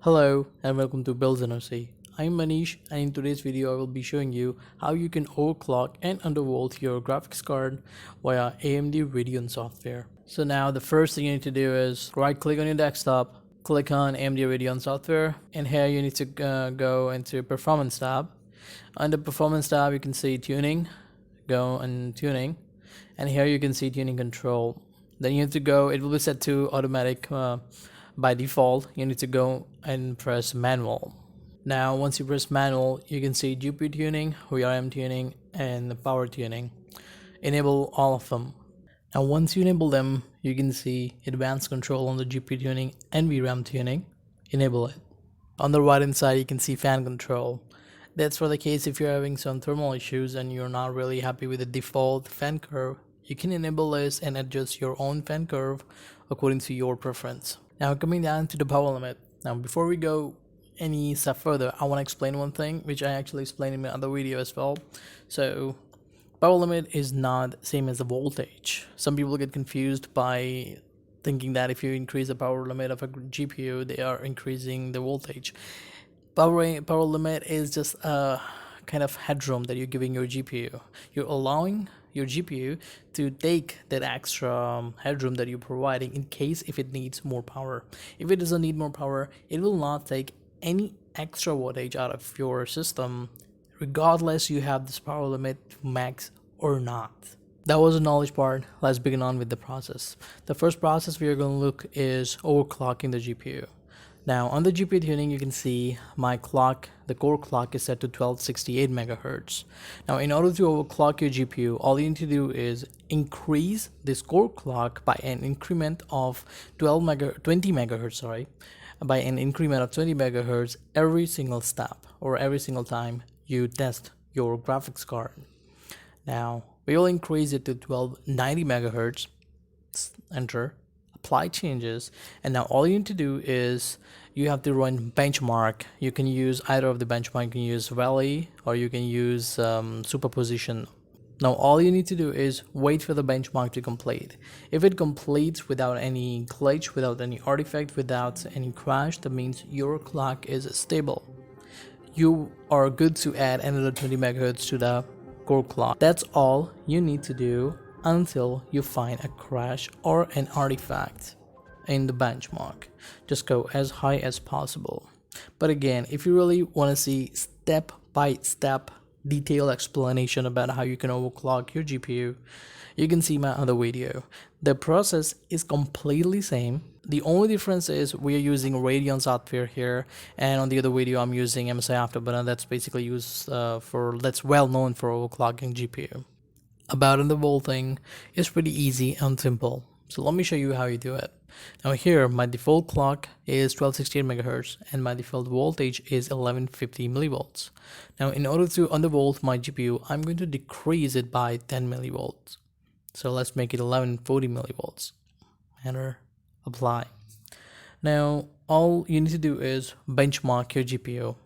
Hello and welcome to Builds NOC. I'm Manish, and in today's video I will be showing you how you can overclock and undervolt your graphics card via AMD Radeon Software. So now the first thing you need to do is right click on your desktop, click on AMD Radeon Software, and here you need to go into Performance tab. Under Performance tab you can see Tuning, go and Tuning, and here you can see Tuning Control. Then you have to go, it will be set to automatic by default. You need to go and press manual. Now once you press manual, you can see GPU tuning, VRM tuning, and power tuning. Enable all of them. Now once you enable them, you can see advanced control on the GPU tuning and VRAM tuning. Enable it. On the right hand side you can see fan control. That's for the case if you're having some thermal issues and you're not really happy with the default fan curve. You can enable this and adjust your own fan curve according to your preference. Now coming down to the power limit. Now before we go any step further, I want to explain one thing which I actually explained in my other video as well. So power limit is not same as the voltage. Some people get confused by thinking that if you increase the power limit of a GPU, they are increasing the voltage. Power limit is just a kind of headroom that you're giving your GPU. You're allowing your GPU to take that extra headroom that you're providing in case if it needs more power. If it doesn't need more power, it will not take any extra wattage out of your system regardless you have this power limit max or not. That was the knowledge part. Let's begin on with the process. The first process we are going to look is overclocking the GPU. Now on the GPU tuning you can see my clock, the core clock is set to 1268 megahertz. Now in order to overclock your GPU, all you need to do is increase this core clock by an increment of 20 megahertz, by an increment of 20 megahertz every single step or every single time you test your graphics card. Now we will increase it to 1290 megahertz, enter, apply changes, and now all you need to do is you have to run benchmark. You can use either of the benchmark. You can use Valley or you can use superposition. Now all you need to do is wait for the benchmark to complete. If it completes without any glitch, without any artifact, without any crash, that means your clock is stable. You are good to add another 20 megahertz to the core clock. That's all you need to do until you find a crash or an artifact in the benchmark. Just go as high as possible. But again, if you really want to see step-by-step detailed explanation about how you can overclock your GPU, you can see my other video. The process is completely same. The only difference is we are using Radeon software here, and on the other video I'm using MSI Afterburner. That's basically used that's well known for overclocking GPU. About undervolting is pretty easy and simple. So let me show you how you do it. Now here my default clock is 1268 megahertz and my default voltage is 1150 millivolts. Now in order to undervolt my GPU, I'm going to decrease it by 10 millivolts. So let's make it 1140 millivolts. Enter, apply. Now all you need to do is benchmark your GPU.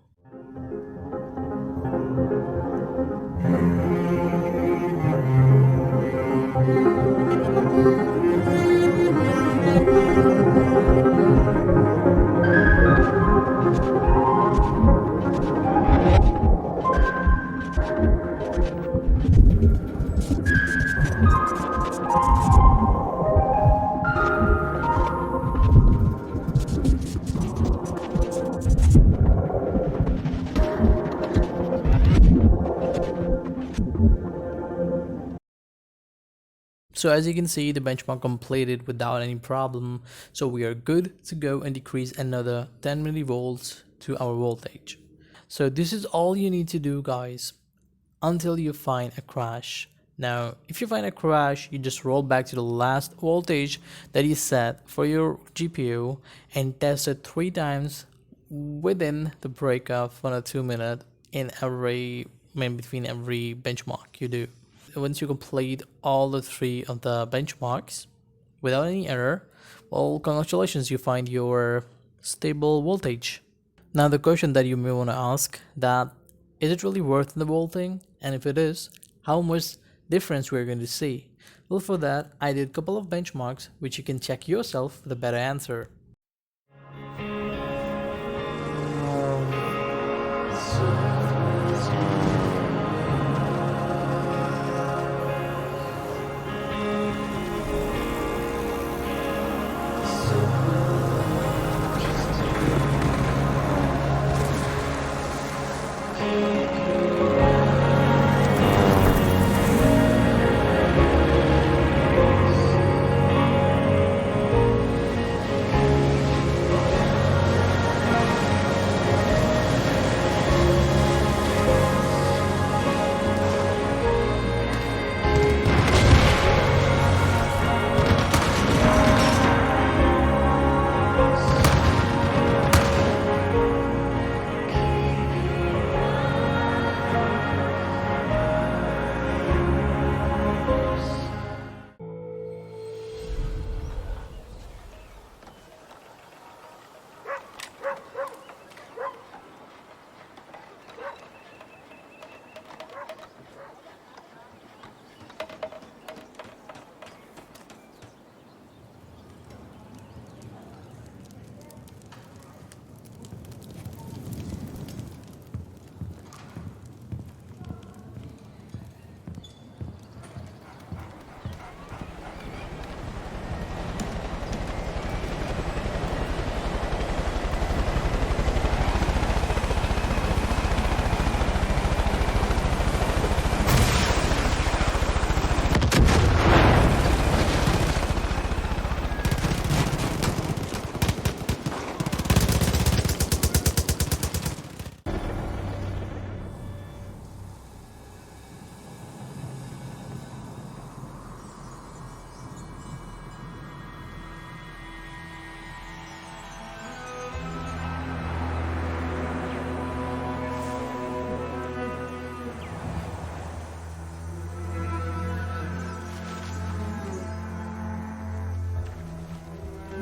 So as you can see, the benchmark completed without any problem. So we are good to go and decrease another 10 millivolts to our voltage. So this is all you need to do, guys, until you find a crash. Now, if you find a crash, you just roll back to the last voltage that you set for your GPU and test it 3 times within the break of 1 or 2 minutes in between every benchmark you do. Once you complete all the 3 of the benchmarks without any error, well, congratulations, you find your stable voltage. Now the question that you may want to ask, that is it really worth the volting? And if it is, how much difference we're going to see? Well, for that I did a couple of benchmarks which you can check yourself for the better answer.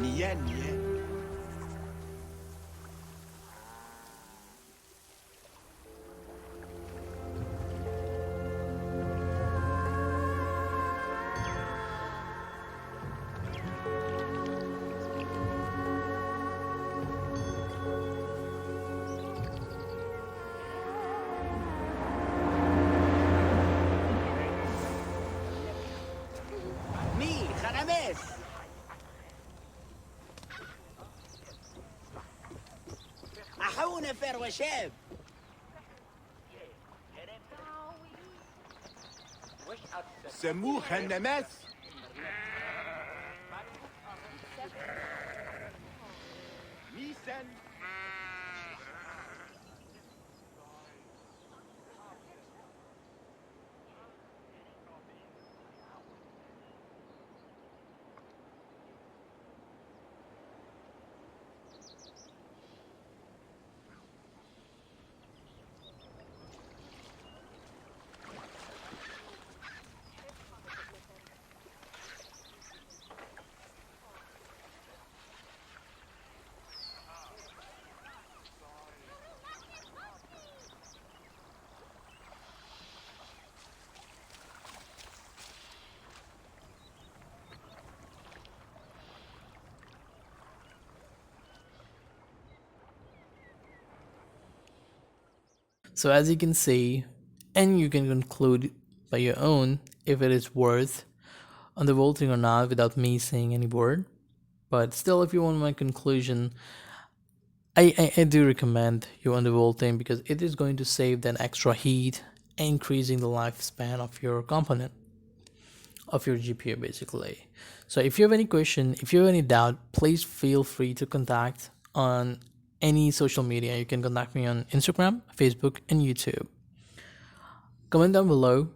Niye niye? Mi خرمس أحون فر وشاب سموه النماس ميسن So as you can see, and you can conclude by your own if it is worth undervolting or not without me saying any word. But still, if you want my conclusion, I do recommend you undervolting because it is going to save that extra heat, increasing the lifespan of your component, of your GPU basically. So if you have any question, if you have any doubt, please feel free to contact on any social media. You can contact me on Instagram, Facebook, and YouTube. Comment down below,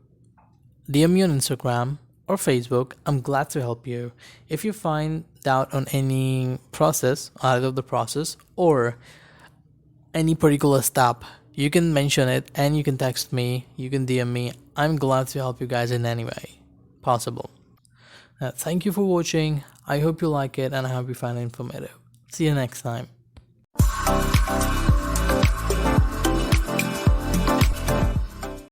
DM me on Instagram or Facebook. I'm glad to help you. If you find doubt on any process, out of the process, or any particular step, you can mention it and you can text me, you can DM me. I'm glad to help you guys in any way possible. Thank you for watching. I hope you like it and I hope you find it informative. See you next time.